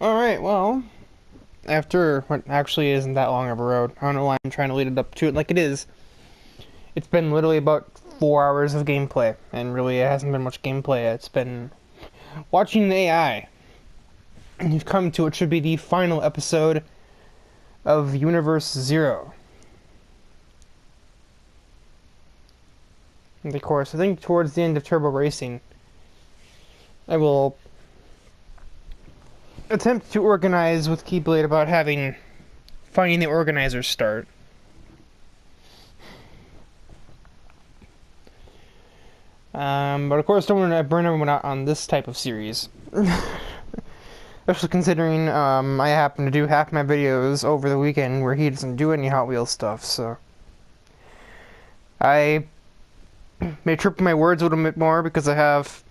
Alright, well, after what actually isn't that long of a road, I don't know why I'm trying to lead it up to it like it is. It's been literally about 4 hours of gameplay, and really it hasn't been much gameplay. It's been watching the AI. And you've come to what should be the final episode of Universe Zero. And of course, I think towards the end of Turbo Racing, I will attempt to organize with Keyblade about finding the organizers start. But of course, don't want to burn everyone out on this type of series. Especially considering I happen to do half my videos over the weekend where he doesn't do any Hot Wheels stuff, so I may trip my words a little bit more because I have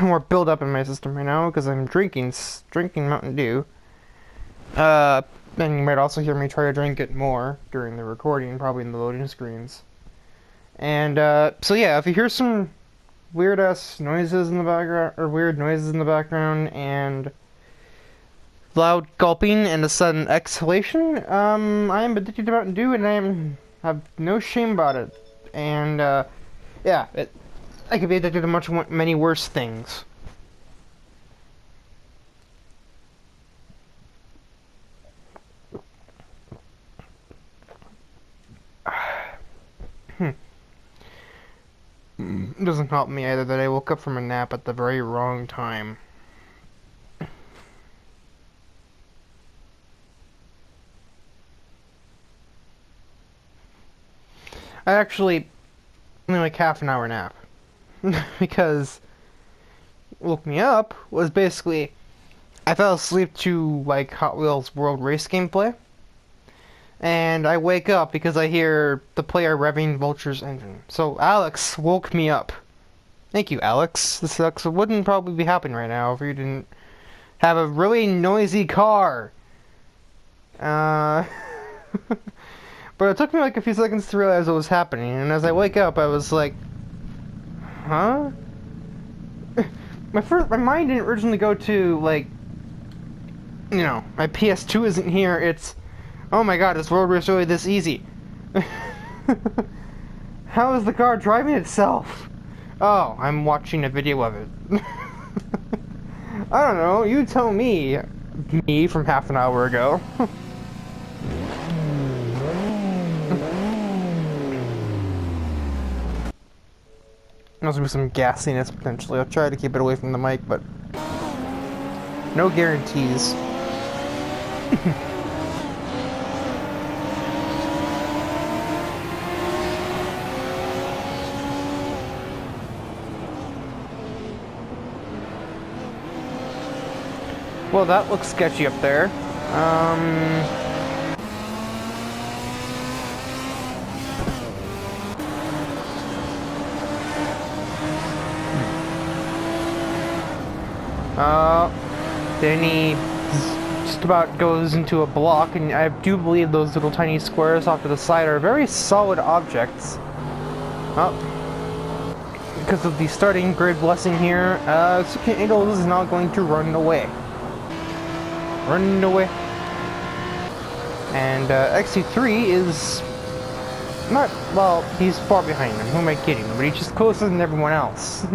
more build up in my system right now because I'm drinking Mountain Dew. And you might also hear me try to drink it more during the recording, probably in the loading screens. And so yeah, if you hear some weird ass noises in the background, or weird noises in the background, and loud gulping and a sudden exhalation, I am addicted to Mountain Dew, and I have no shame about it. And yeah, I could be addicted to many worse things. It doesn't help me either that I woke up from a nap at the very wrong time. I actually only like half an hour nap. Because woke me up was basically I fell asleep to like Hot Wheels World Race gameplay. And I wake up because I hear the player revving Vulture's engine. So Alex woke me up. Thank you, Alex. This wouldn't probably be happening right now if you didn't have a really noisy car. But it took me like a few seconds to realize what was happening, and as I wake up, I was like, huh? My mind didn't originally go to, like, you know, my PS2 isn't here, it's, oh my god, is World Race really this easy? How is the car driving itself? Oh, I'm watching a video of it. I don't know, you tell me. Me from half an hour ago. There's gonna be some gassiness potentially. I'll try to keep it away from the mic, but no guarantees. Well, that looks sketchy up there. Then he just about goes into a block, and I do believe those little tiny squares off to the side are very solid objects. Oh. Because of the starting grid blessing here, Suki Eagles is now going to run away. Run away. And XC3 is not, well, he's far behind him. Who am I kidding? But he's just closer than everyone else.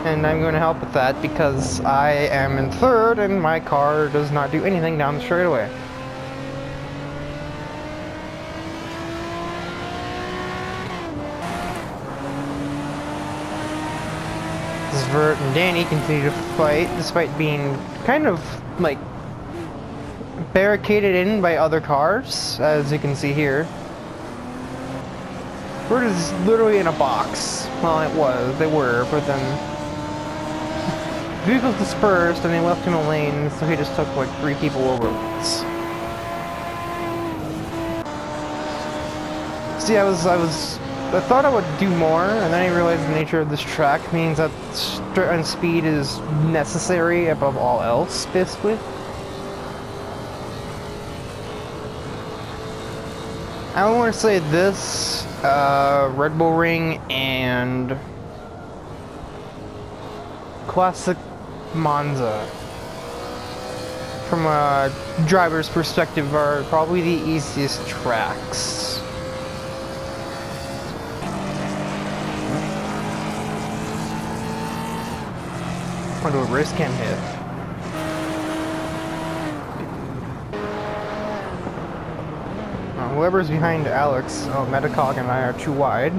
And I'm going to help with that because I am in third and my car does not do anything down the straightaway. Zvert and Danny continue to fight despite being kind of like barricaded in by other cars, as you can see here. Zvert is literally in a box. Well, they were, but then vehicles dispersed and they left him a lane, so he just took like 3 people over once. See, I thought I would do more, and then I realized the nature of this track means that speed is necessary above all else, basically. I want to say this, Red Bull Ring and Classic Monza from a driver's perspective, are probably the easiest tracks. I'll do a race cam hit. Whoever's behind Alex, Metacog and I are too wide.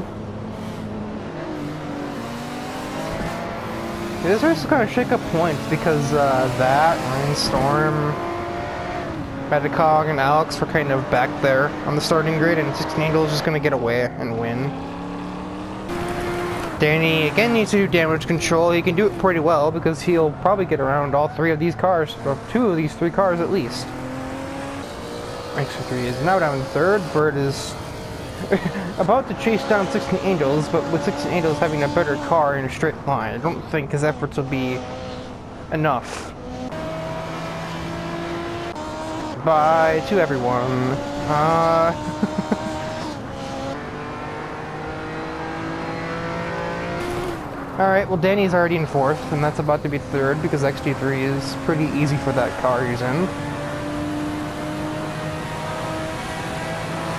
This race is gonna shake up points because that, Rainstorm, Metacog, and Alex were kind of back there on the starting grid, and 16 Angel is just gonna get away and win. Danny again needs to do damage control. He can do it pretty well because he'll probably get around all three of these cars, or two of these three cars at least. X3 is now down in third. Bert is about to chase down 16 Angels, but with 16 Angels having a better car in a straight line, I don't think his efforts will be enough. Bye to everyone. Alright, well Danny's already in fourth, and that's about to be third because XT3 is pretty easy for that car he's in.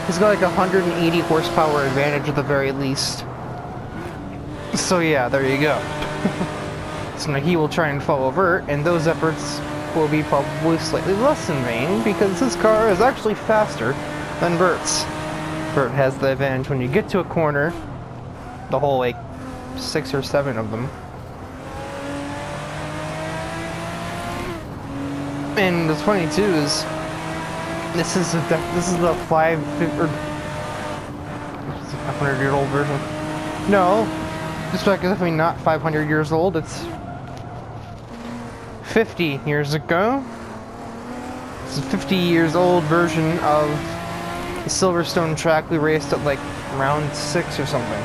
He's got like 180 horsepower advantage at the very least. So yeah, there you go. So now he will try and follow Bert, and those efforts will be probably slightly less in vain because his car is actually faster than Bert's. Bert has the advantage when you get to a corner, the whole like 6 or 7 of them. And what's funny too is this is the 500-year-old version. No, this track is definitely not 500 years old. It's 50 years ago. It's a 50 years old version of the Silverstone track we raced at like round 6 or something.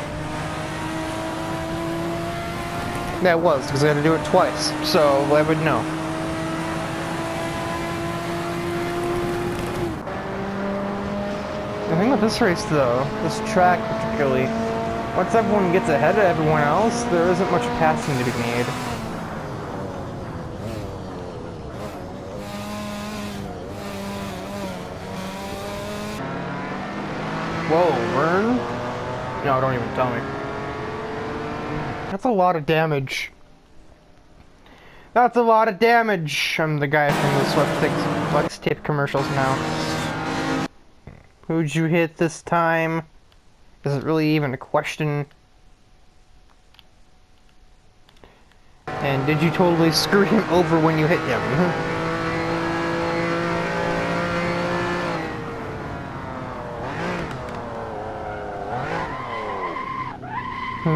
That was because I had to do it twice, so I would know. The thing with this race though, this track particularly, once everyone gets ahead of everyone else, there isn't much passing to be made. Whoa, Vern? No, don't even tell me. That's a lot of damage. That's a lot of damage! I'm the guy from the Flex Tape commercials now. Who'd you hit this time? Is it really even a question? And did you totally screw him over when you hit him?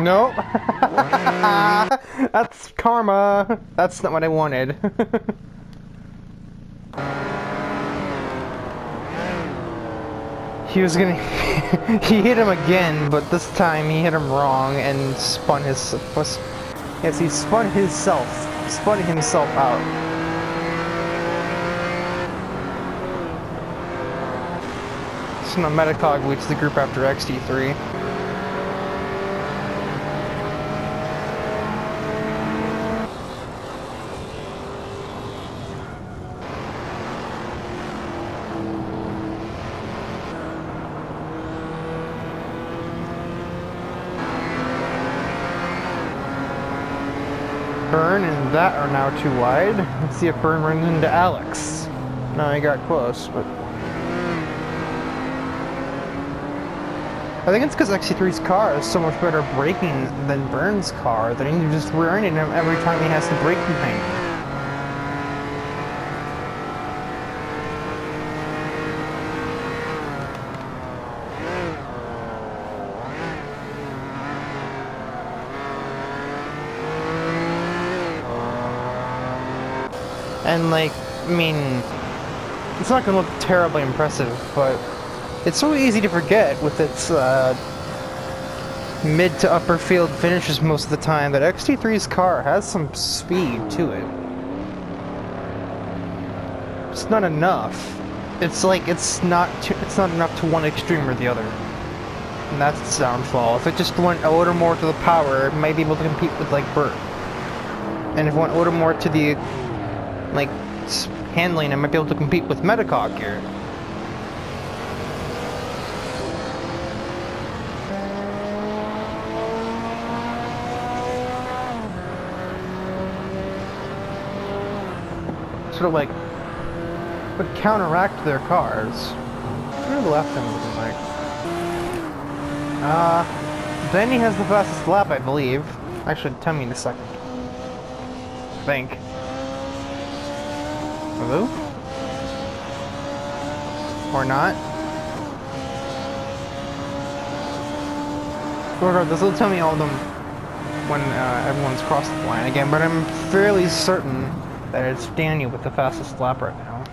Nope. That's karma. That's not what I wanted. He was gonna... he hit him again, but this time he hit him wrong and spun his... Yes, he spun himself out. So now Metacog leads the group after XT3. Burn and that are now too wide. Let's see if Burn runs into Alex. No, he got close, but... I think it's because XT3's car is so much better braking than Burn's car that he's just rear-ending him every time he has to brake behind him. And like, I mean, it's not gonna look terribly impressive, but it's so easy to forget with its mid to upper field finishes most of the time that XT3's car has some speed to it. It's not enough. It's like it's not enough to one extreme or the other. And that's its downfall. If it just went a little more to the power, it might be able to compete with like Burt. And if it went a little more to the like handling, I might be able to compete with Metacog here. Sort of like would counteract their cars. What are the left end looking like? Danny has the fastest lap, I believe. Actually, tell me in a second. I think. Hello? Or not? This will tell me all of them when everyone's crossed the line again, but I'm fairly certain that it's Danny with the fastest lap right now.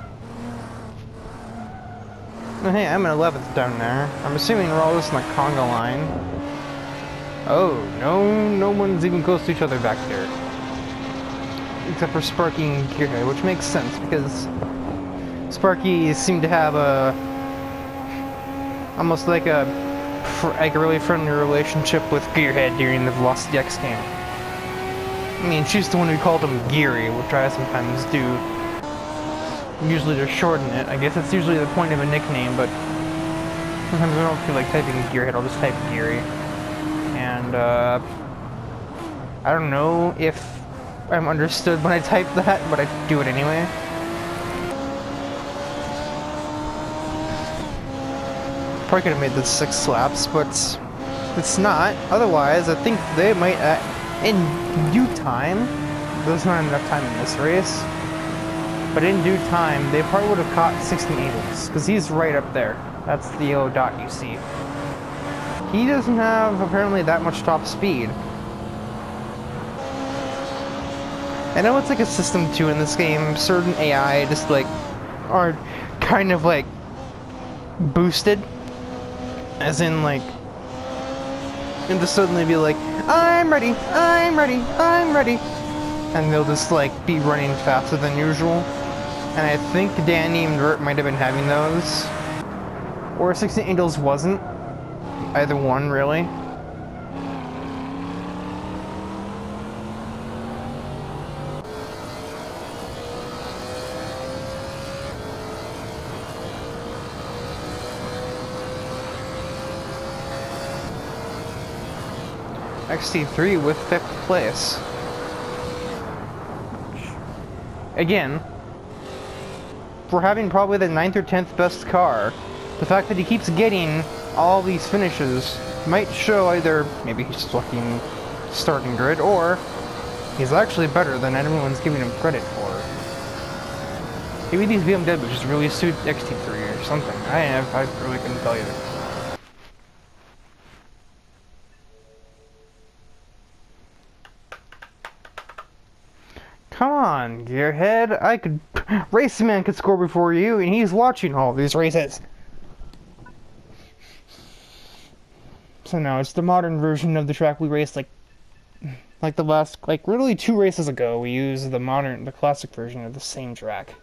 Oh, hey, I'm in 11th down there. I'm assuming we're all just in the conga line. Oh, no one's even close to each other back there. Except for Sparky and Gearhead, which makes sense because Sparky seemed to have almost like a really friendly relationship with Gearhead during the Velocity X game. I mean, she's the one who called him Geary, which I sometimes do. Usually to shorten it. I guess it's usually the point of a nickname, but sometimes I don't feel like typing Gearhead, I'll just type Geary. And, I don't know if I'm understood when I type that, but I do it anyway. Probably could have made this 6 laps, but it's not. Otherwise, I think they might, in due time, there's not enough time in this race, but in due time, they probably would have caught 16 Eagles, because he's right up there. That's the yellow dot you see. He doesn't have, apparently, that much top speed. I know it's like a system too in this game. Certain AI just like are kind of like boosted, as in like, and just suddenly be like, I'm ready, I'm ready, I'm ready, and they'll just like be running faster than usual. And I think Danny and Vert might have been having those, or 16 Angels wasn't. Either one, really. XT3 with 5th place. Again, for having probably the 9th or 10th best car, the fact that he keeps getting all these finishes might show either maybe he's just lucky in starting grid, or he's actually better than everyone's giving him credit for. Maybe these BMWs just really suit XT3 or something. I really couldn't tell you. Come on, Gearhead. Raceman could score before you, and he's watching all these races. So now it's the modern version of the track we raced like the last, like literally 2 races ago. We used the classic version of the same track.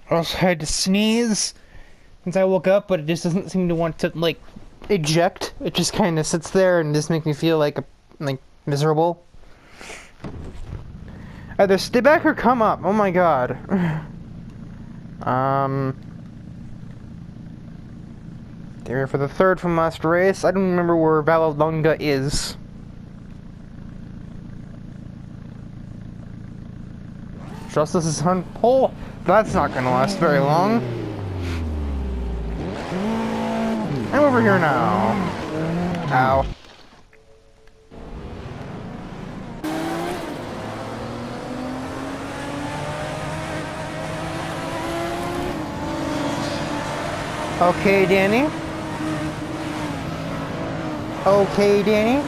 I also had to sneeze since I woke up, but it just doesn't seem to want to, like, eject. It just kind of sits there and just makes me feel like miserable. Either stay back or come up. Oh my god. There for the 3rd from last race. I don't remember where Vallelonga is. Justice is on pole. That's not gonna last very long. I'm over here now. Ow. Okay, Danny. Okay, Danny.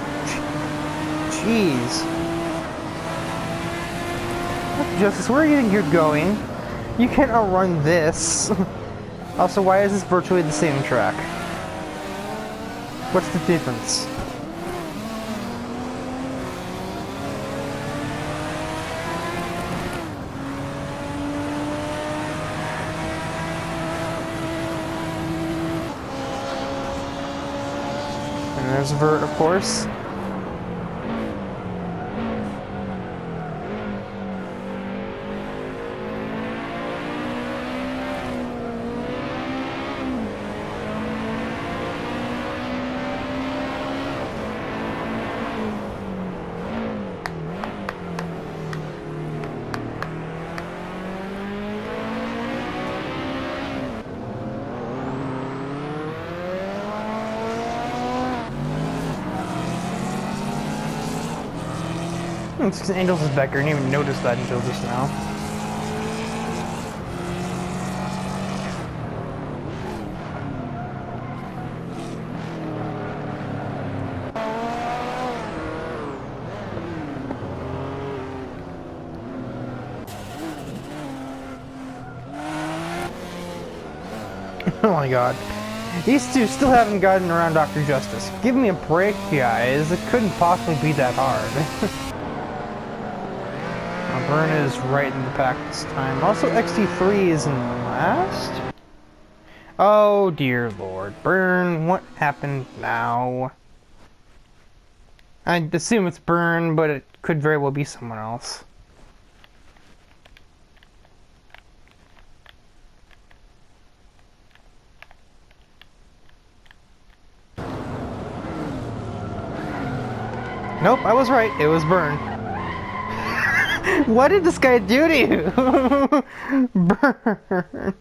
Jeez. Justice, where do you think you're going? You can't outrun this. Also, why is this virtually the same track? What's the difference? And there's Vert, of course. It's because Angels is back here. I didn't even notice that until just now. Oh my god. These two still haven't gotten around Dr. Justice. Give me a break, guys. It couldn't possibly be that hard. Burn is right in the pack this time. Also, XT3 is in last? Oh dear lord. Burn, what happened now? I'd assume it's Burn, but it could very well be someone else. Nope, I was right. It was Burn. What did this guy do to you? Burn.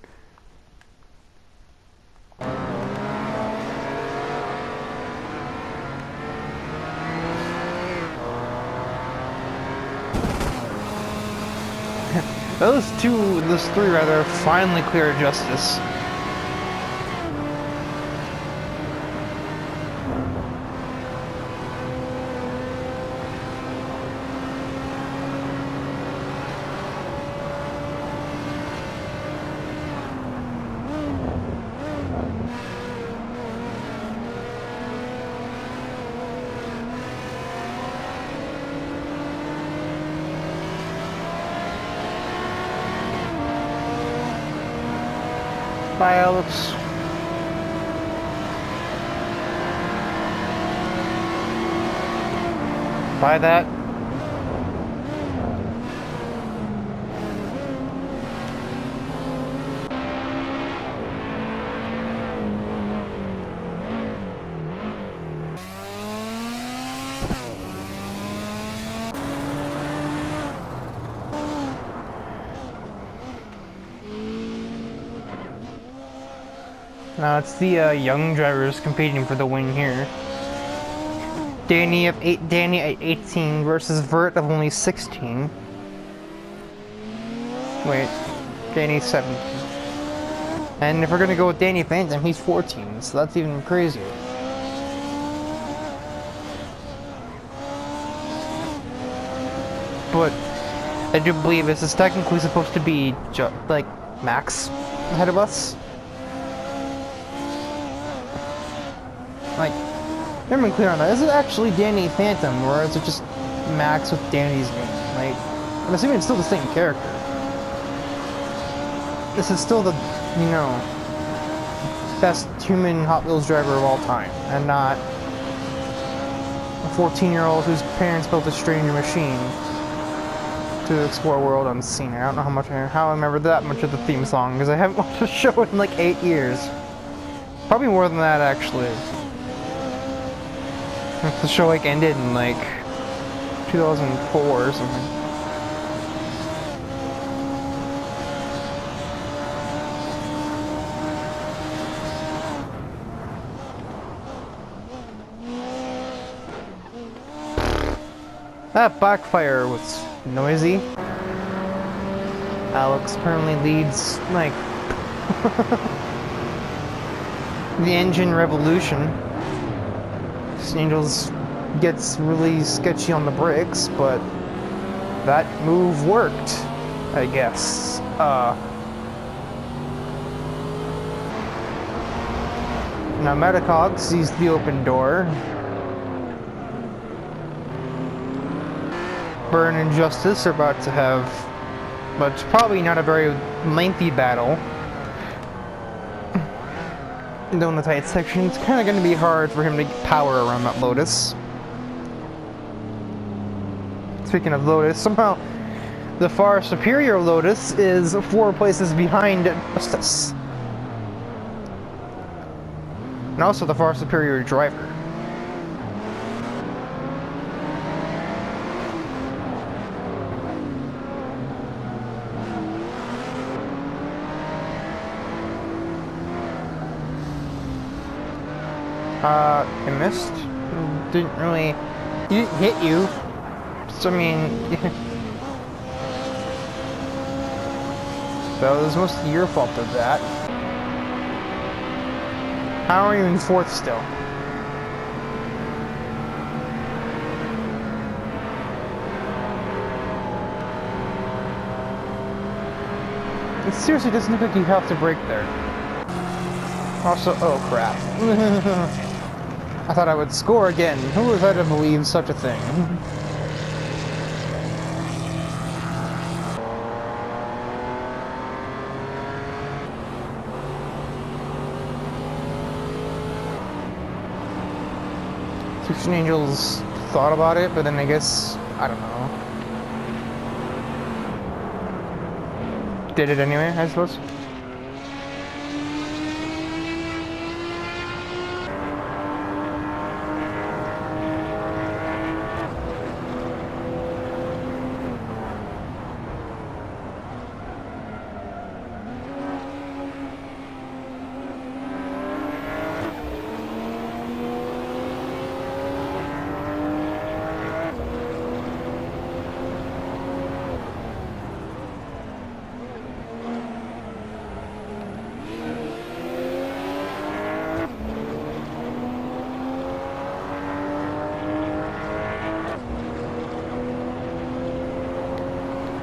Those three rather, finally cleared Justice. Bye, Alex. Buy that. Now it's the young drivers competing for the win here. Danny at 18 versus Vert of only 16. Wait, Danny's 17. And if we're gonna go with Danny Phantom, he's 14, so that's even crazier. But I do believe this is technically supposed to be like Max ahead of us. Like, never been clear on that. Is it actually Danny Phantom, or is it just Max with Danny's name? Like, I'm assuming it's still the same character. This is still the, you know, best human Hot Wheels driver of all time, and not a 14-year-old whose parents built a stranger machine to explore a world unseen. I don't know how I remember that much of the theme song, because I haven't watched the show in like 8 years. Probably more than that, actually. The show like ended in like 2004 or something. That backfire was noisy. Alex currently leads like the engine revolution. Angels gets really sketchy on the brakes, but that move worked, I guess. Now Metacog sees the open door. Burn and Justice are about to have, but it's probably not a very lengthy battle. Though in the tight section, it's kind of going to be hard for him to get power around that Lotus. Speaking of Lotus, somehow the far superior Lotus is 4 places behind Justice. And also the far superior driver. I missed. Didn't really... He didn't hit you. So, I mean... So, it was mostly your fault of that. How are you in 4th still? It seriously doesn't look like you have to brake there. Also, oh crap. I thought I would score again. Who was I to believe such a thing? Sixteen Angels thought about it, but then I guess, I don't know. Did it anyway, I suppose?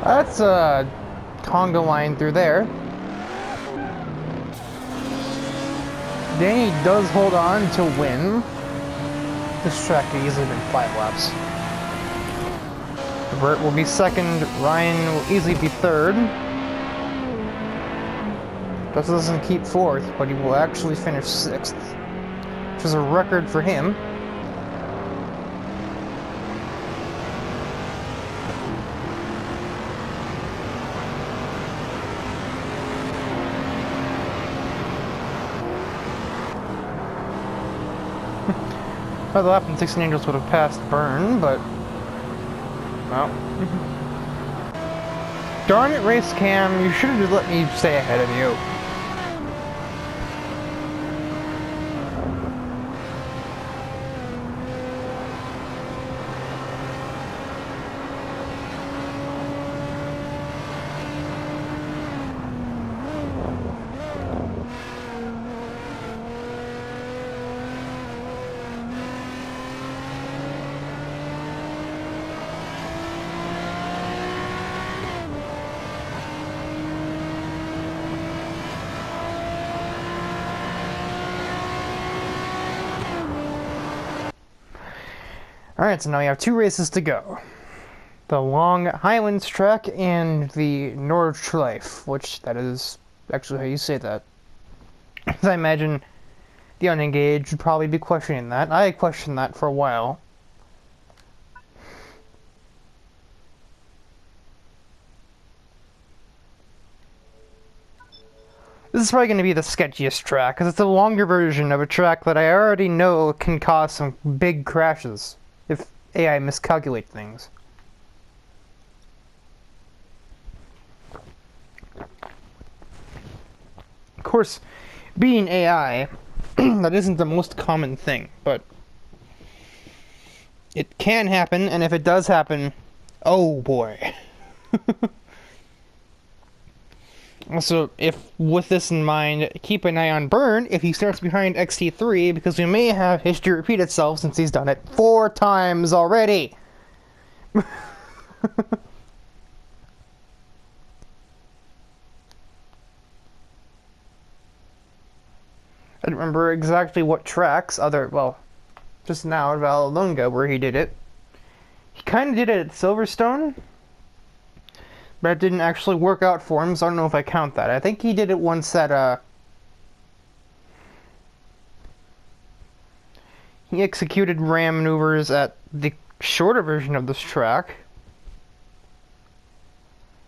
That's a conga line through there. Danny does hold on to win. This track could easily been 5 laps. Bert will be 2nd, Ryan will easily be 3rd. Just doesn't keep 4th, but he will actually finish 6th, which is a record for him. Another lap and 16 Angels would have passed Burn, but... well... Darn it, Race Cam, you should have just let me stay ahead of you. Alright, so now we have 2 races to go. The Long Highlands track and the Nordschleife, which that is actually how you say that. As I imagine the unengaged would probably be questioning that. I questioned that for a while. This is probably going to be the sketchiest track, because it's a longer version of a track that I already know can cause some big crashes if AI miscalculate things. Of course, being AI, that isn't the most common thing, but it can happen, and if it does happen, oh boy. Also, if with this in mind, keep an eye on Burn if he starts behind XT3, because we may have history repeat itself since he's done it 4 times already. I don't remember exactly what tracks, well, just now at Valolonga where he did it. He kind of did it at Silverstone, but it didn't actually work out for him, so I don't know if I count that. I think he did it once at, he executed ram maneuvers at the shorter version of this track.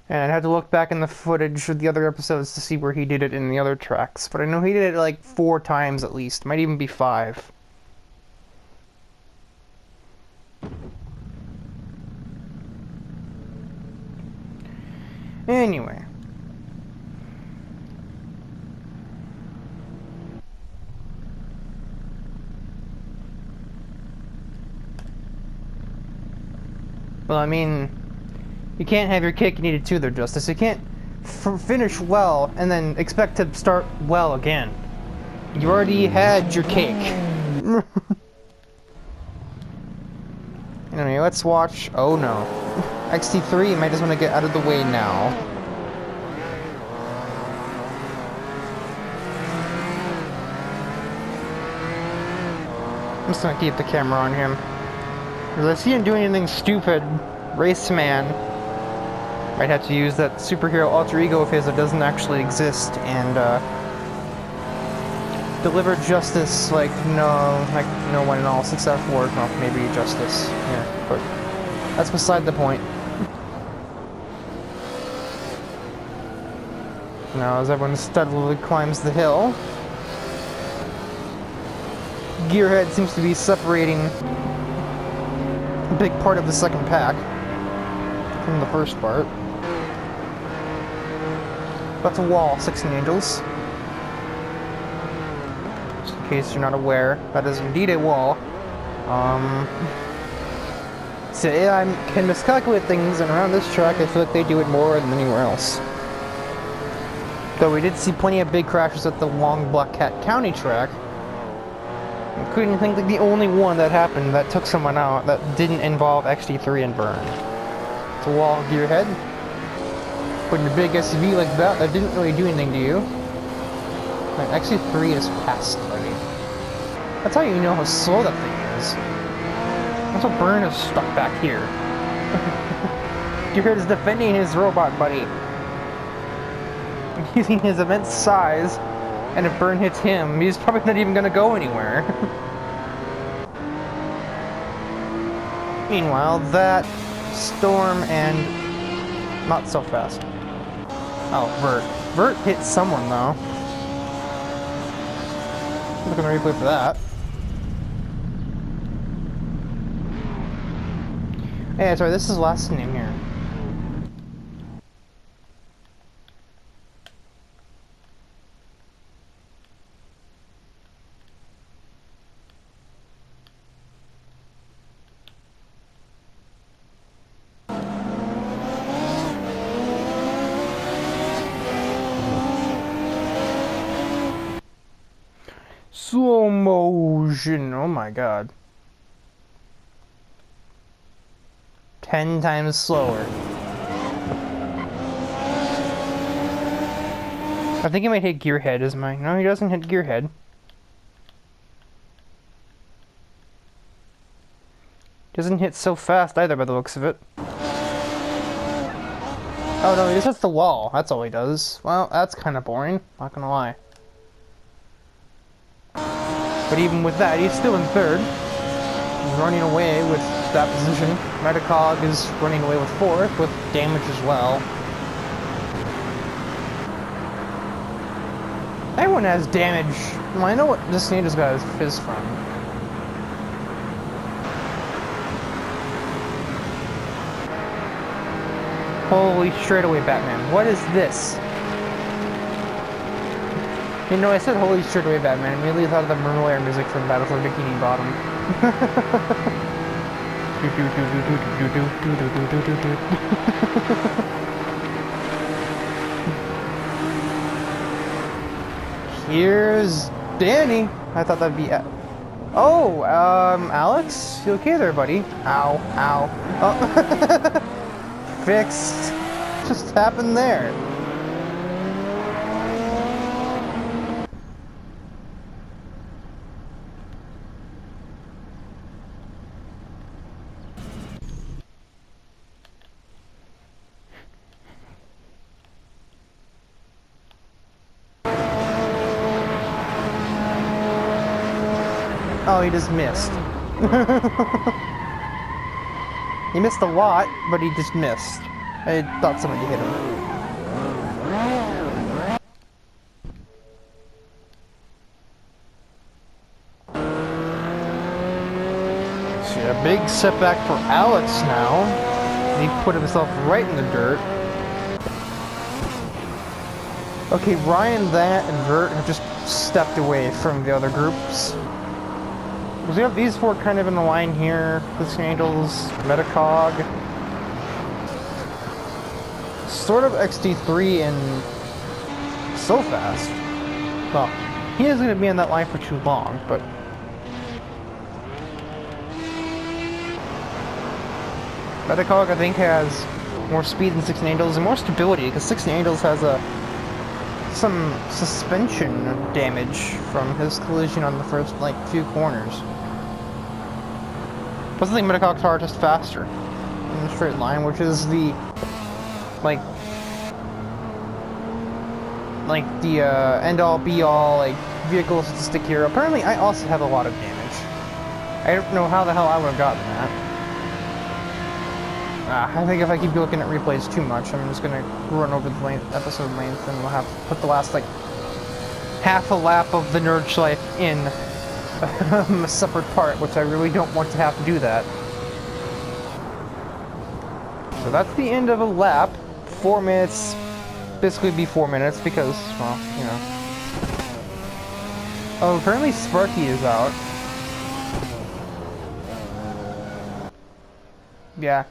And I'd have to look back in the footage of the other episodes to see where he did it in the other tracks. But I know he did it like 4 times at least. Might even be 5. Anyway. Well, I mean, you can't have your cake and eat it too, there, Justice. You can't finish well and then expect to start well again. You already had your cake. Anyway, let's watch... Oh no. XT3, you might just want to get out of the way now. I'm just gonna keep the camera on him. Because I see him doing anything stupid, Raceman might have to use that superhero alter ego of his that doesn't actually exist and deliver justice like no one else except for, well, maybe Justice. Yeah, but that's beside the point. Now, as everyone steadily climbs the hill, Gearhead seems to be separating a big part of the second pack from the first part. That's a wall, 16 Angels. Just in case you're not aware, that is indeed a wall. So yeah, I can miscalculate things, and around this track I feel like they do it more than anywhere else. Though we did see plenty of big crashes at the long Black Cat County track. I couldn't think like the only one that happened that took someone out that didn't involve XT3 and Burn. It's a wall, Gearhead. Putting a big SUV like that didn't really do anything to you. Man, XT3 is past already. That's how you know how slow that thing is. Also, Burn is stuck back here. Gearhead is defending his robot buddy. Using his immense size, and if Burn hits him, he's probably not even gonna go anywhere. Meanwhile, that Storm and not so fast. Oh, Vert. Vert hit someone though. Look at the replay for that. Hey, sorry, this is last name here. Slow motion, oh my god. 10 times slower. I think he might hit Gearhead as my... No, he doesn't hit Gearhead. Doesn't hit so fast either by the looks of it. Oh no, he just hits the wall. That's all he does. Well, that's kind of boring, not gonna lie. But even with that, he's still in third. He's running away with that position. Metacog is running away with fourth, with damage as well. Everyone has damage. Well, I know what this Nato's got his fizz from. Holy straightaway Batman. What is this? You know, I said holy straightaway Batman, I immediately thought of the Mermalair music from Battle for Bikini Bottom. Here's Danny. I thought that'd be... Oh, Alex? You okay there, buddy? Ow, ow. Oh. Fixed. Just happened there. Oh, he just missed. He missed a lot, but he just missed. I thought somebody hit him. See, a big setback for Alex now. He put himself right in the dirt. Okay, Ryan, that, and Vert have just stepped away from the other groups. Because we have these four kind of in the line here. This Angels, Metacog. Sort of XD3 and so fast. Well, he isn't going to be in that line for too long, but... Metacog, I think, has more speed than 16 Angels and more stability, because 16 Angels has some suspension damage from his collision on the first, few corners. Plus, I think Metacog's are just faster in a straight line, which is the, the end-all, be-all, vehicle statistic here. Apparently, I also have a lot of damage. I don't know how the hell I would have gotten that. I think if I keep looking at replays too much, I'm just gonna run over the episode length, and we'll have to put the last, half a lap of the Nerd Life in a separate part, which I really don't want to have to do that. So that's the end of a lap. 4 minutes, basically be 4 minutes, because, well, you know. Oh, apparently Sparky is out. Yeah.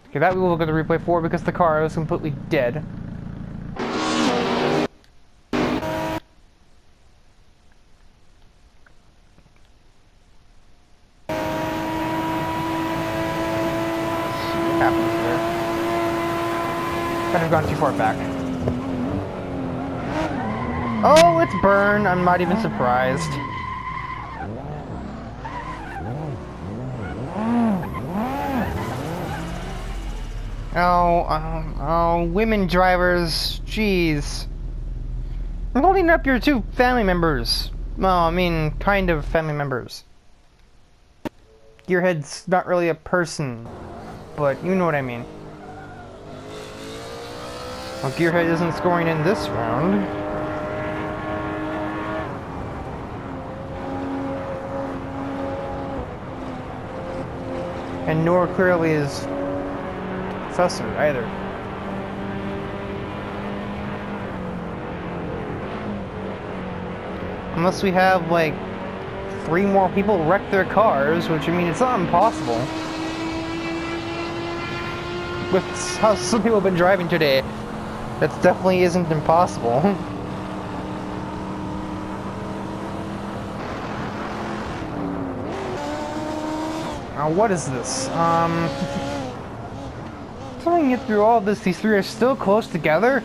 Okay, that we will look at the replay for, because the car is completely dead. I've gone too far back. Oh, it's Burn. I'm not even surprised. Oh, women drivers. Jeez. I'm holding up your two family members. Well, I mean, kind of family members. Gearhead's not really a person, but you know what I mean. Well, Gearhead isn't scoring in this round. And nor clearly is Professor either. Unless we have, 3 more people wreck their cars, which, I mean, it's not impossible. With how some people have been driving today. That definitely isn't impossible. Now, what is this? Trying to get through all of this, these three are still close together?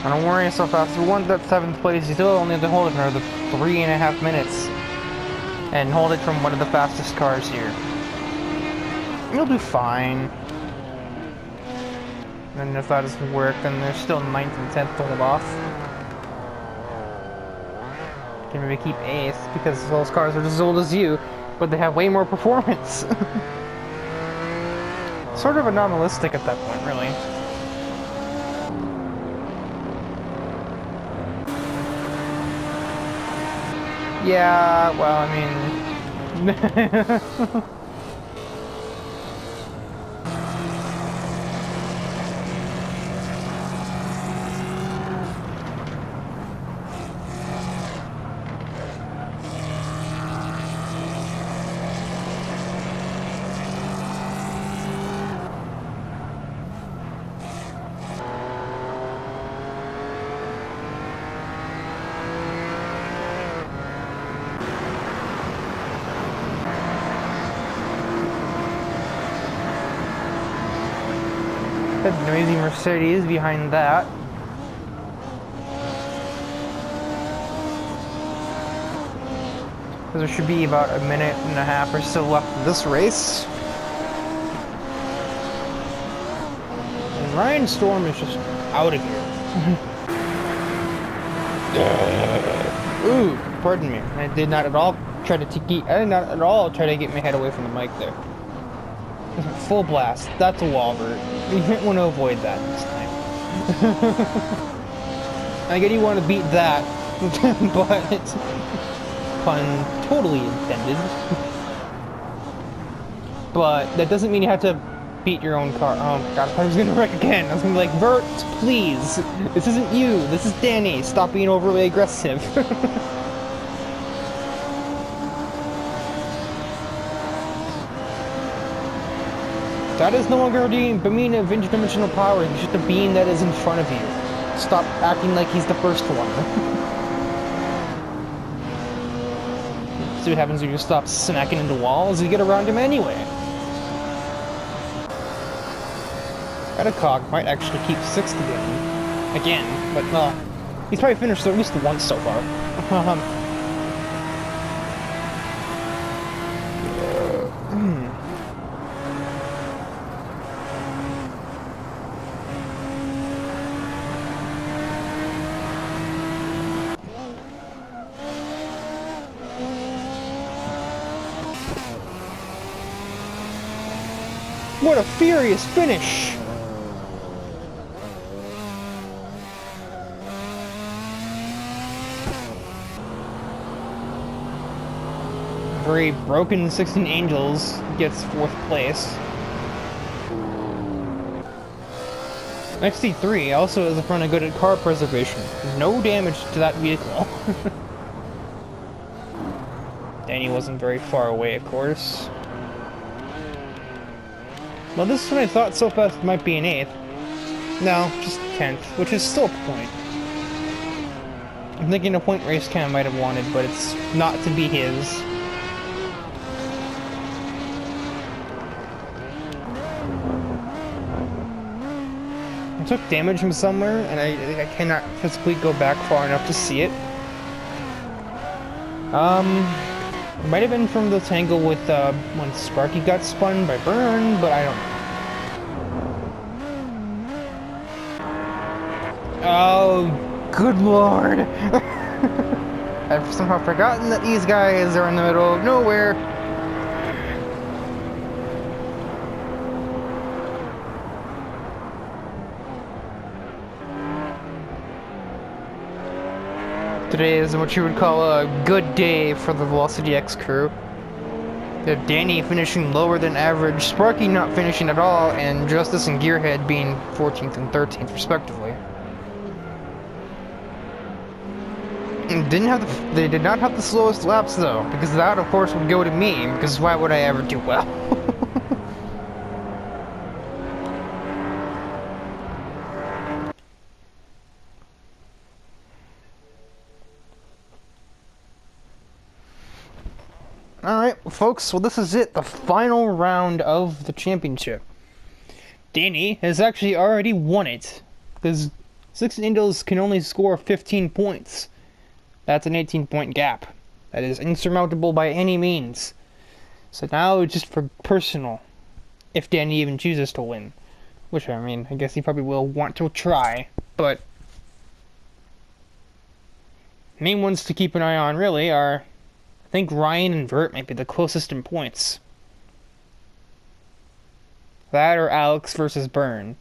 I don't worry so fast. We want that 7th place. You still only have to hold it for another 3.5 minutes. And hold it from one of the fastest cars here. You'll do fine. And if that doesn't work, then there's still 9th and 10th to hold off. You can maybe keep 8th, because those cars are just as old as you, but they have way more performance. Sort of anomalistic at that point, really. Yeah, well, I mean... That noisy Mercedes behind that. There should be about a minute and a half or so left of this race. And Ryan Storm is just out of here. Ooh, pardon me. I did not at all try to get my head away from the mic there. Full blast. That's a wallbird. You might want to avoid that this time. I get you want to beat that, but pun totally intended. But that doesn't mean you have to beat your own car. Oh my god, I thought I was gonna wreck again. I was gonna be like, Bert, please. This isn't you. This is Danny. Stop being overly aggressive. That is no longer a being of interdimensional power. He's just a being that is in front of you. Stop acting like he's the first one. See what happens when you stop smacking into walls? You get around him anyway. Edacog might actually keep 6th again, but he's probably finished at least once so far. What a furious finish! Very broken 16 Angels gets 4th place. XT3 also is a front of good at car preservation. No damage to that vehicle. Danny wasn't very far away, of course. Well, this is when I thought so fast might be an 8th. No, just 10th, which is still a point. I'm thinking a point race cam might have wanted, but it's not to be his. I took damage from somewhere, and I cannot physically go back far enough to see it. It might have been from the tangle with when Sparky got spun by Burn, but I don't know. Oh, good lord! I've somehow forgotten that these guys are in the middle of nowhere. Today is what you would call a good day for the Velocity X crew. You have Danny finishing lower than average, Sparky not finishing at all, and Justice and Gearhead being 14th and 13th respectively. And they did not have the slowest laps though, because that of course would go to me, because why would I ever do well? Alright, folks, well this is it, the final round of the championship. Danny has actually already won it, because 6 Angels can only score 15 points. That's an 18-point gap. That is insurmountable by any means. So now it's just for personal, if Danny even chooses to win. Which, I mean, I guess he probably will want to try, but main ones to keep an eye on, really, are I think Ryan and Vert might be the closest in points. That or Alex versus Burn.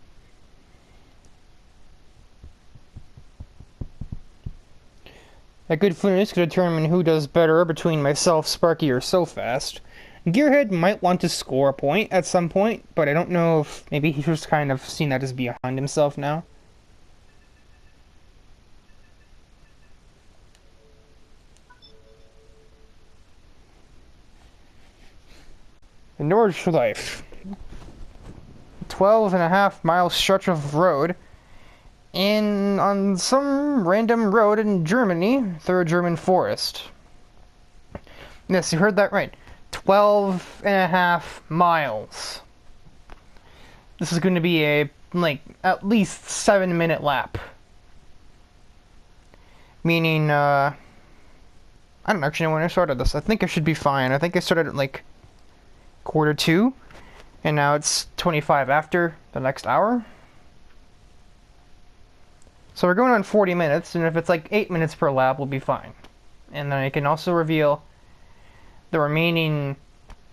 A good finish could determine who does better between myself, Sparky, or So Fast. Gearhead might want to score a point at some point, but I don't know if maybe he's just kind of seen that as behind himself now. The Nordschleife. 12.5-mile stretch of road on some random road in Germany through a German forest. Yes, you heard that right. 12.5 miles. This is going to be a like at least 7-minute lap. Meaning, I don't actually know when I started this. I think I should be fine. I think I started at like 1:45, and now it's 25 after the next hour. So we're going on 40 minutes, and if it's like 8 minutes per lap, we'll be fine. And then I can also reveal the remaining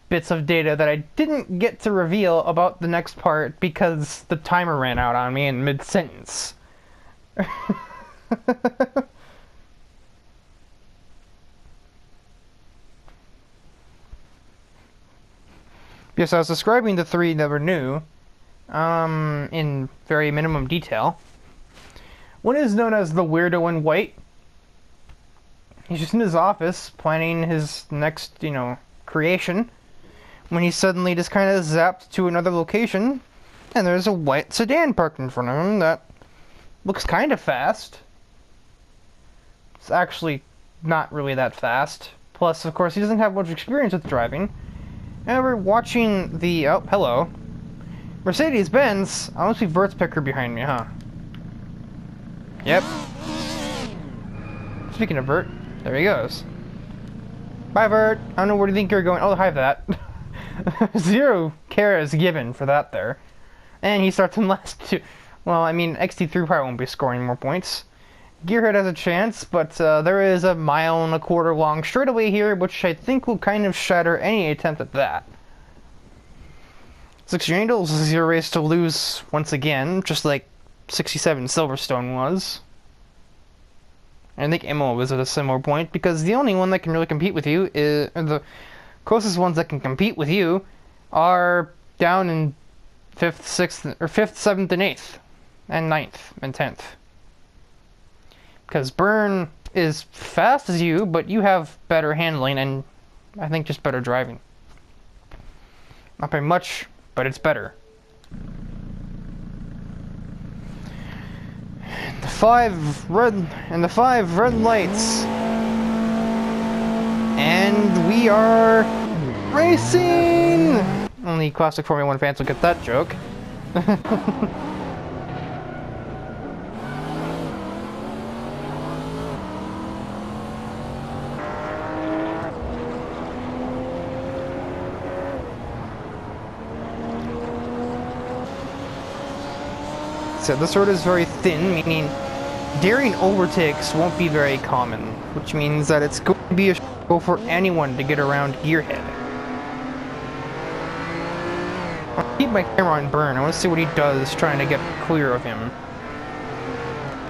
bits of data that I didn't get to reveal about the next part because the timer ran out on me in mid-sentence. Yes, I was describing the three that were new in very minimum detail. One is known as the Weirdo in White. He's just in his office planning his next, creation, when he suddenly just kind of zapped to another location, and there's a white sedan parked in front of him that looks kind of fast. It's actually not really that fast. Plus, of course, he doesn't have much experience with driving. And we're watching the... Oh, hello. Mercedes-Benz. I must be Vert's picker behind me, huh? Yep. Speaking of Vert, there he goes. Bye, Vert. I don't know where do you think you're going. Oh, hi, that. 0 care is given for that there. And he starts in last two. Well, I mean, XT3 probably won't be scoring more points. Gearhead has a chance, but there is a 1.25 mile long straightaway here, which I think will kind of shatter any attempt at that. 60 Angels is your race to lose once again, just like 67 Silverstone was. I think Immo was at a similar point, because the only one that can really compete with you is... the closest ones that can compete with you are down in 5th, 6th, or 5th, 7th, and 8th, and 9th, and 10th. Because Byrne is fast as you, but you have better handling and I think just better driving. Not by much, but it's better. The five red lights. And we are racing! Only classic Formula 1 fans will get that joke. So this road is very thin, meaning daring overtakes won't be very common, which means that it's going to be a struggle for anyone to get around Gearhead. I'll keep my camera on Byrne. I want to see what he does trying to get clear of him.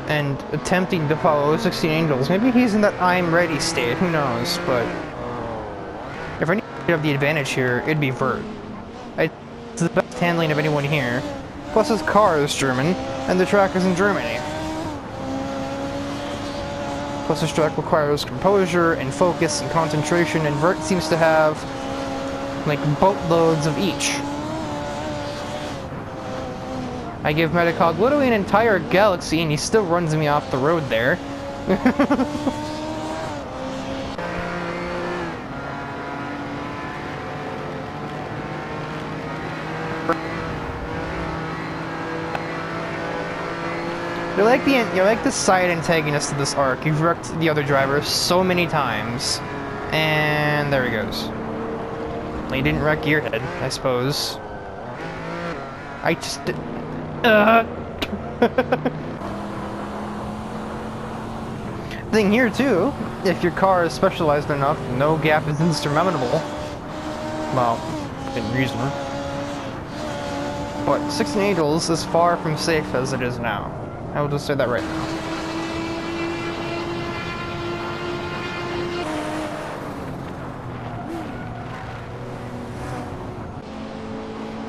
And attempting to follow 16 Angels. Maybe he's in that I'm ready state, who knows, but if I need to have the advantage here, it'd be Vert. It's the best handling of anyone here. Plus his car is German, and the track is in Germany. Plus this track requires composure and focus and concentration, and Vert seems to have like boatloads of each. I give Metacog literally an entire galaxy and he still runs me off the road there. You're like the side antagonist of this arc. You've wrecked the other driver so many times. And there he goes. Well, he didn't wreck Gearhead, I suppose. I just did... Thing here too, if your car is specialized enough, no gap is insurmountable. Well, within reason. But 16 Angels is far from safe as it is now. I will just say that right now.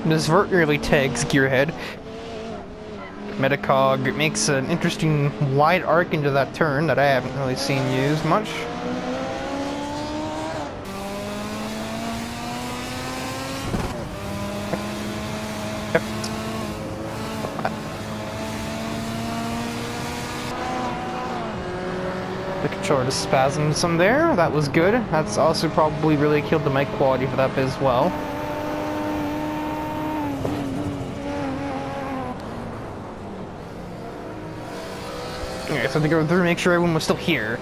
This Vert really tags Gearhead. Metacog makes an interesting wide arc into that turn that I haven't really seen used much. The controller just spasmed some there. That was good. That's also probably really killed the mic quality for that bit as well. so I had to go through and make sure everyone was still here.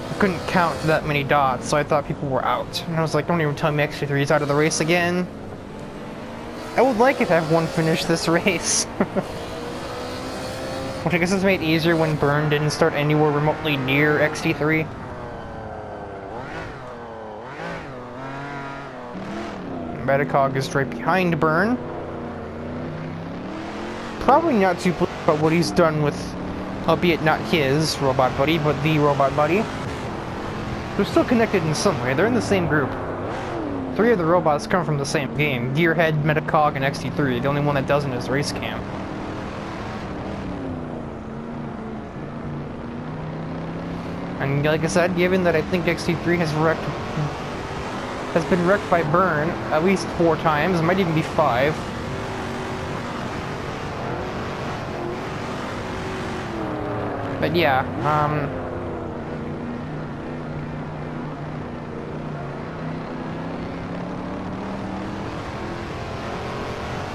I couldn't count that many dots, so I thought people were out. And I was like, don't even tell me X3's out of the race again. I would like if everyone finished this race. Which I guess is made easier when Burn didn't start anywhere remotely near XT3. Metacog is right behind Burn. Probably not too pleased about what he's done with, albeit not his robot buddy, but the robot buddy. They're still connected in some way. They're in the same group. 3 of the robots come from the same game. Gearhead, Metacog, and XT3. The only one that doesn't is Racecam. And like I said, given that I think XT3 has been wrecked by Burn at least 4 times, it might even be 5. But yeah,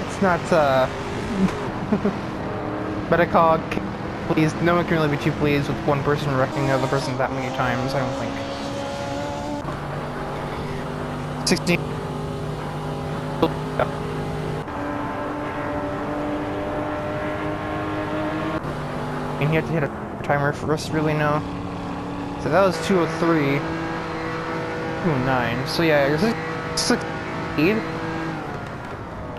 it's not, Metacog, please, no one can really be too pleased with one person wrecking the other person that many times, I don't think. 16. And you have to hit a timer for us to really know. So that was 203. 209. So yeah, you're 16.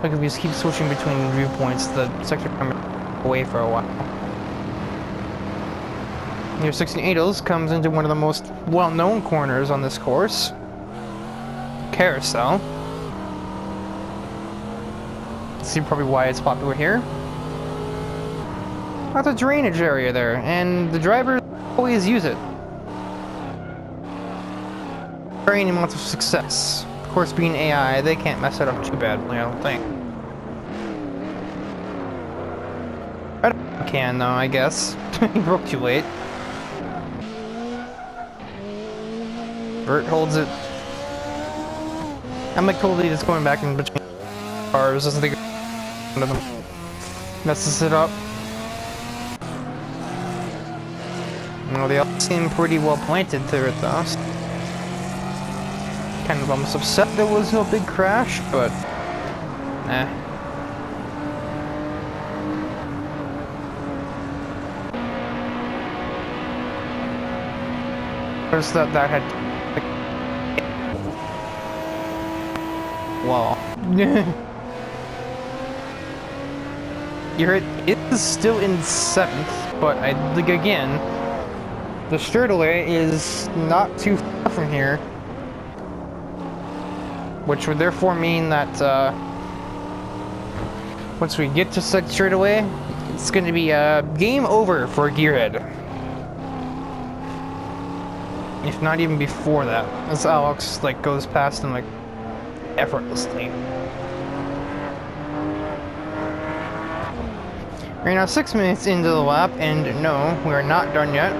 Like if we just keep switching between viewpoints, the sector comes away for a while. Your 1680s comes into one of the most well-known corners on this course. Carousel. See probably why it's popular here. Lots of drainage area there, and the drivers always use it. Varying amounts of success. Of course, being AI, they can't mess it up too badly, I don't think. I can, though, I guess. He broke too late. Bert holds it. I'm like totally just going back in between cars, doesn't think one of them messes it up. Well, they all seem pretty well planted through it, though. Kind of almost upset there was no big crash, but nah. Notice that had. Wow. It is still in 7th, but I think again. The straightaway is not too far from here, which would therefore mean that once we get to such straightaway, it's going to be game over for Gearhead. If not even before that, as Alex like goes past him like effortlessly. We're now 6 minutes into the lap, and no, we are not done yet.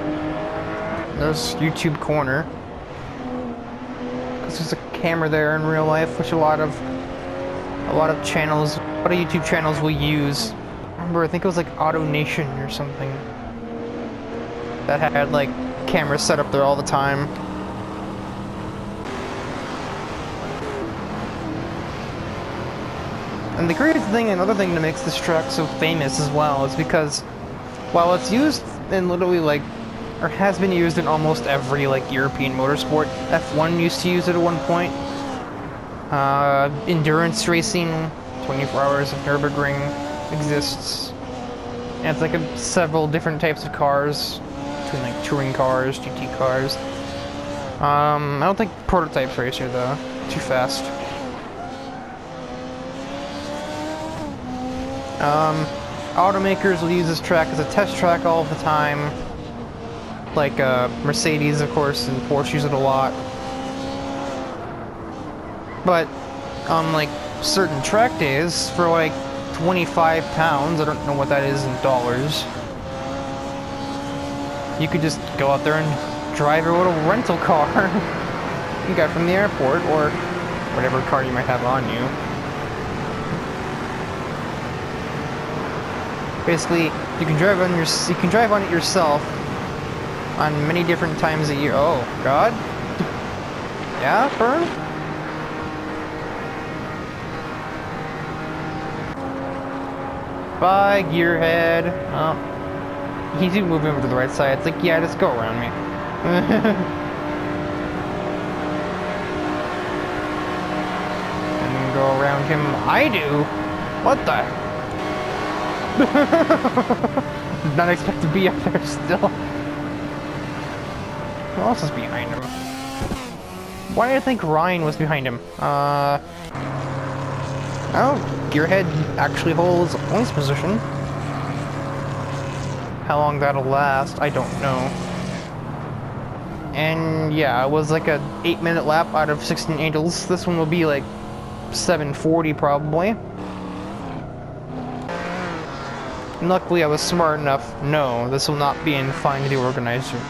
There's YouTube corner. Because there's a camera there in real life, which a lot of channels, a lot of YouTube channels will use. I remember, I think it was like Auto Nation or something that had like cameras set up there all the time. And the greatest thing, another thing that makes this track so famous as well, is because while it's used in literally like, or has been used in almost every like European motorsport. F1 used to use it at one point. Endurance racing, 24 hours of Nürburgring exists. And it's like several different types of cars, between like touring cars, GT cars. I don't think prototypes racer though, too fast. Automakers will use this track as a test track all the time. Like Mercedes, of course, and Porsche use it a lot. But on like certain track days, for like 25 pounds, I don't know what that is in dollars, you could just go out there and drive your little rental car you got from the airport, or whatever car you might have on you. Basically, you can drive on it yourself on many different times a year. Oh God. Yeah, Burn? Bye, gearhead. Oh. He's moving over to the right side. It's like, yeah, just go around me. And go around him. I do? What the? Did not expect to be up there still. Who else is behind him? Why did I think Ryan was behind him? Oh, Gearhead actually holds points position. How long that'll last, I don't know. And yeah, it was like a 8-minute lap out of 16 Angels. This one will be like 7:40 probably. And luckily I was smart enough. No, this will not be in Find the Organizer.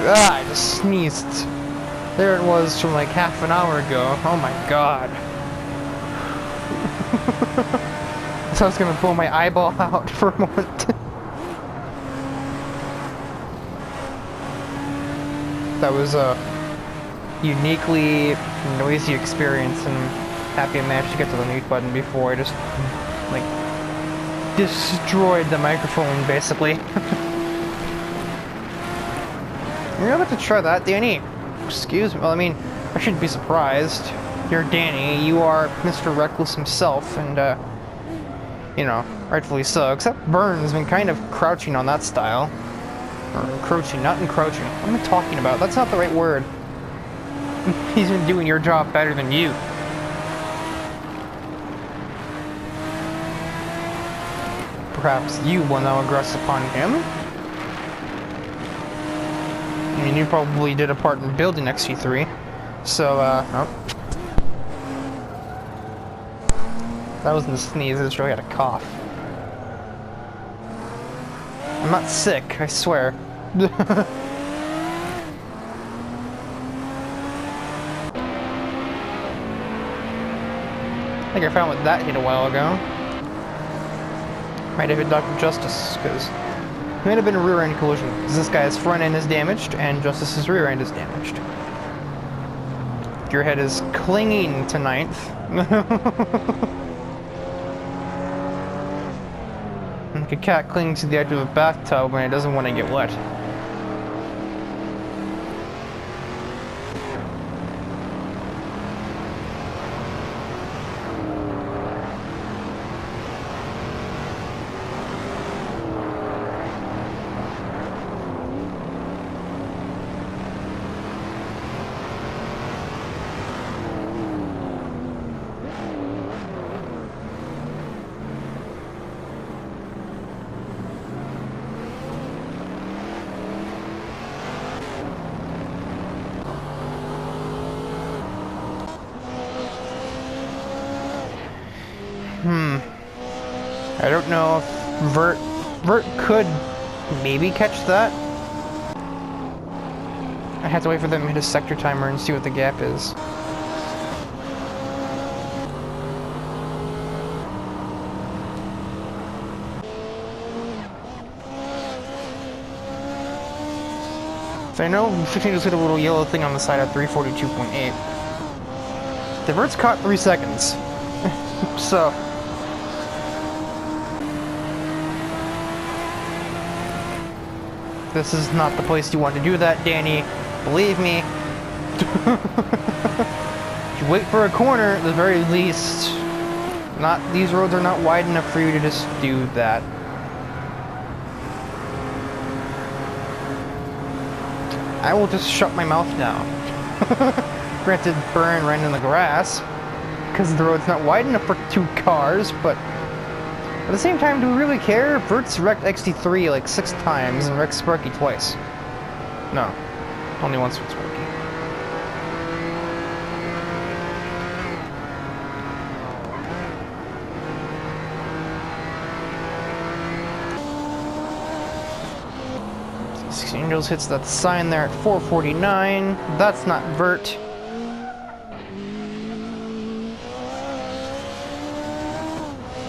I just sneezed. There it was from like half an hour ago. Oh my God. So I was gonna pull my eyeball out for a moment. That was a uniquely noisy experience, and happy I managed to get to the mute button before I just like destroyed the microphone basically. You're about to try that, Danny? Excuse me. Well, I mean, I shouldn't be surprised. You're Danny. You are Mr. Reckless himself, and, you know, rightfully so. Except Burns been kind of crouching on that style. Or encroaching, not encroaching. What am I talking about? That's not the right word. He's been doing your job better than you. Perhaps you will now aggress upon him? I mean, you probably did a part in building XT3, so, oh. That wasn't a sneeze, I just really had a cough. I'm not sick, I swear. I think I found what that hit a while ago. Might have hit Dr. Justice, because it might have been a rear-end collision, because this guy's front end is damaged, and Justice's rear end is damaged. Gearhead is clinging to 9th. Like a cat clings to the edge of a bathtub when it doesn't want to get wet. I don't know if Vert could maybe catch that. I have to wait for them to hit a sector timer and see what the gap is. So I know 15 just hit a little yellow thing on the side at 342.8. The Vert's caught 3 seconds. So this is not the place you want to do that, Danny. Believe me. If you wait for a corner, at the very least, these roads are not wide enough for you to just do that. I will just shut my mouth now. Granted, Burn ran in the grass, because the road's not wide enough for 2 cars, but at the same time, do we really care? Vert's wrecked XT3 like 6 times and wrecked Sparky twice. No, only once with Sparky. 16 Angels hits that sign there at 449. That's not vert.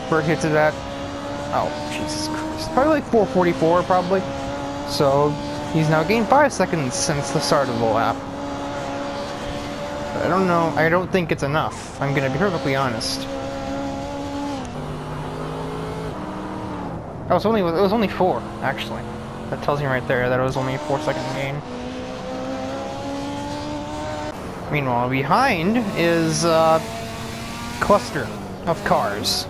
Vert hits it at, oh, Jesus Christ. Probably like 444, probably. So, he's now gained 5 seconds since the start of the lap. But I don't know, I don't think it's enough. I'm gonna be perfectly honest. Oh, it was only 4, actually. That tells me right there that it was only a 4-second gain. Meanwhile, behind is a cluster of cars.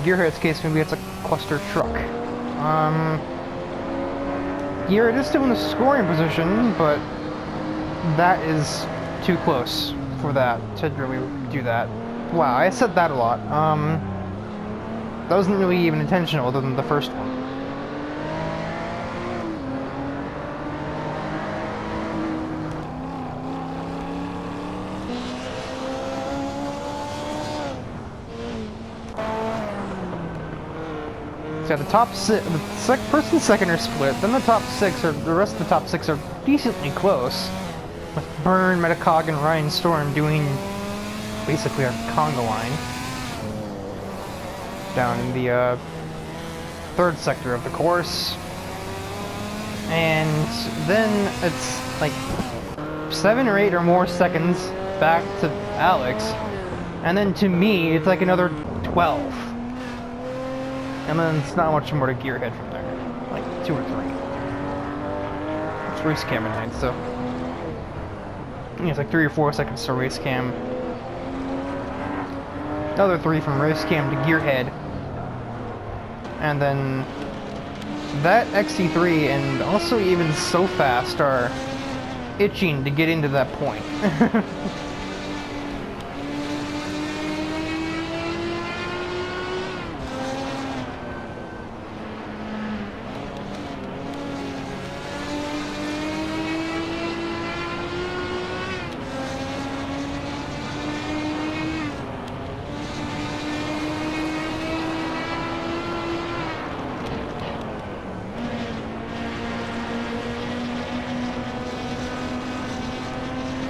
Gearhead's case, maybe it's a cluster truck. Gearhead is still in the scoring position, but that is too close for that to really do that. Wow, I said that a lot. That wasn't really even intentional other than the first one. So yeah, the top six, first and second are split, then the top 6 are, the rest of the top 6 are decently close. With Byrne, Metacog, and Ryan Storm doing basically our conga line. Down in the 3rd sector of the course. And then it's like 7 or 8 or more seconds back to Alex. And then to me, it's like another 12. And then it's not much more to Gearhead from there. Like 2 or 3. It's race cam at night, so. It's like 3 or 4 seconds to race cam. Another 3 from race cam to Gearhead. And then that XC3 and also even So Fast are itching to get into that point.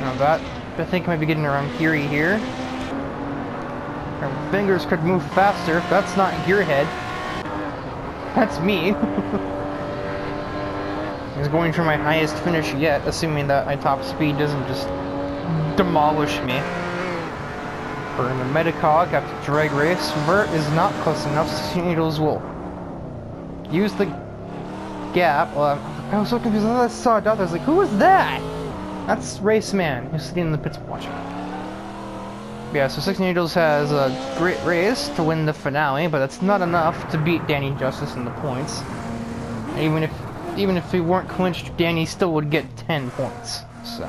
Now that, I think I might be getting around Geary here. Our fingers could move faster. That's not Gearhead. That's me. I was going for my highest finish yet, assuming that my top speed doesn't just demolish me. For the Metacog after drag race, Vert is not close enough, so Needles will use the gap. I was so confused. I saw it out there. I was like, who was that? That's Raceman, who's sitting in the pits watching. Yeah, so 16 Angels has a great race to win the finale, but that's not enough to beat Danny Justice in the points. And even if he weren't clinched, Danny still would get 10 points. So.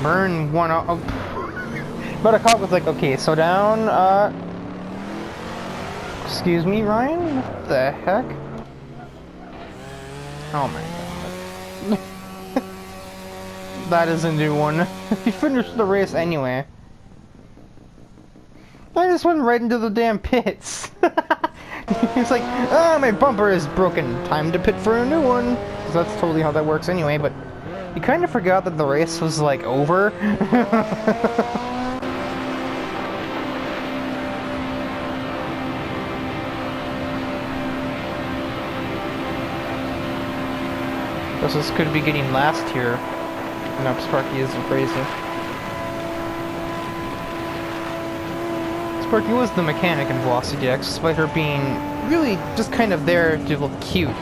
Byrne won out. Oh. But a cop was like, okay, so down, excuse me, Ryan? What the heck? Oh my god. That is a new one. He finished the race anyway. I just went right into the damn pits. He's like, ah, my bumper is broken. Time to pit for a new one. Because that's totally how that works anyway, but you kind of forgot that the race was, like, over. This could be getting last here. No, Sparky isn't crazy. Sparky was the mechanic in Velocity X, despite her being really just kind of there to look cute.